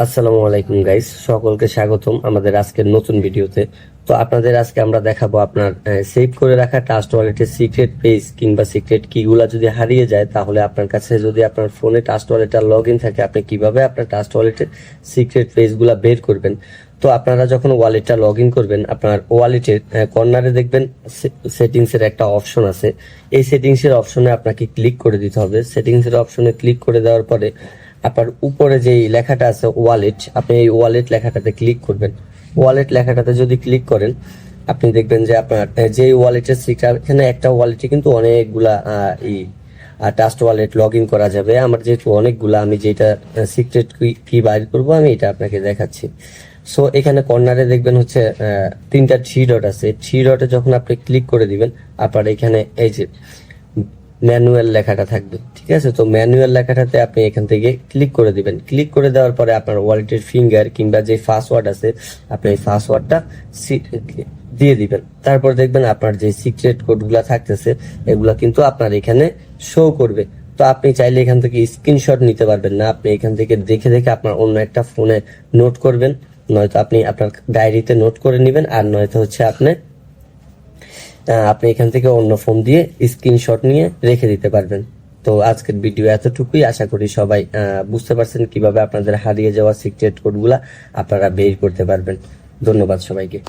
আসসালামু আলাইকুম গাইস, সকলকে স্বাগতম আমাদের আজকের নতুন ভিডিওতে। তো আপনাদের আজকে আমরা দেখাবো আপনার সেভ করে রাখা ট্রাস্ট ওয়ালেটের সিক্রেট পেজ কিংবা সিক্রেট কিগুলা যদি হারিয়ে যায়, তাহলে আপনার কাছে যদি আপনার ফোনে ট্রাস্ট ওয়ালেটটা লগ ইন থাকে, আপনি কিভাবে আপনার ট্রাস্ট ওয়ালেটের সিক্রেট পেজগুলা বের করবেন। তো আপনারা যখন ওয়ালেটটা লগ ইন করবেন, আপনার ওয়ালেটের কর্নারে দেখবেন সেটিংসের একটা অপশন আছে। এই সেটিংসের অপশনে আপনাকে ক্লিক করে দিতে হবে। সেটিংসের অপশনে ক্লিক করে দেওয়ার পরে আপনার উপরে যে লেখাটা আছে ওয়ালেট, আপনি এই ওয়ালেট লেখাটাতে ক্লিক করবেন। ওয়ালেট লেখাটাতে যদি ক্লিক করেন, আপনি দেখবেন যে আপনার যে ওয়ালেটের সিক্রেট, এখানে একটা ওয়ালেটে কিন্তু অনেকগুলা ট্রাস্ট ওয়ালেট লগ ইন করা যাবে। আমার যেহেতু অনেকগুলা, আমি যেটা সিক্রেট কি বাইর করবো আমি এটা আপনাকে দেখাচ্ছি। সো এখানে কর্নারে দেখবেন হচ্ছে তিনটা থ্রি ডট আছে। থ্রি ডটে যখন আপনি ক্লিক করে দিবেন, আপনার এখানে এই যে ম্যানুয়াল লেখাটা থাকবে, ঠিক আছে। তো ম্যানুয়াল লেখাটাতে আপনি এখান থেকে ক্লিক করে দিবেন। ক্লিক করে দেওয়ার পরে আপনার ওয়ালেটের ফিঙ্গার কিংবা যে পাসওয়ার্ড আছে, আপনি এই পাসওয়ার্ডটা দিয়ে দিবেন। তারপর দেখবেন আপনার যে সিক্রেট কোডগুলা থাকতেছে, এগুলা কিন্তু আপনার এখানে শো করবে। তো আপনি চাইলে এখান থেকে স্ক্রিনশট নিতে পারবেন না, আপনি এখান থেকে দেখে দেখে আপনার অন্য একটা ফোনে নোট করবেন, নয়তো আপনি আপনার ডায়েরিতে নোট করে নেবেন, আর নয়তো হচ্ছে আপনি এখান থেকে অন্য ফোন দিয়ে স্ক্রিনশট নিয়ে রেখে দিতে পারবেন। তো আজকের ভিডিও এতটুকুই। আশা করি সবাই বুঝতে পারছেন কিভাবে আপনাদের হারিয়ে যাওয়া সিক্রেট কোডগুলা আপনারা বের করতে পারবেন। ধন্যবাদ সবাইকে।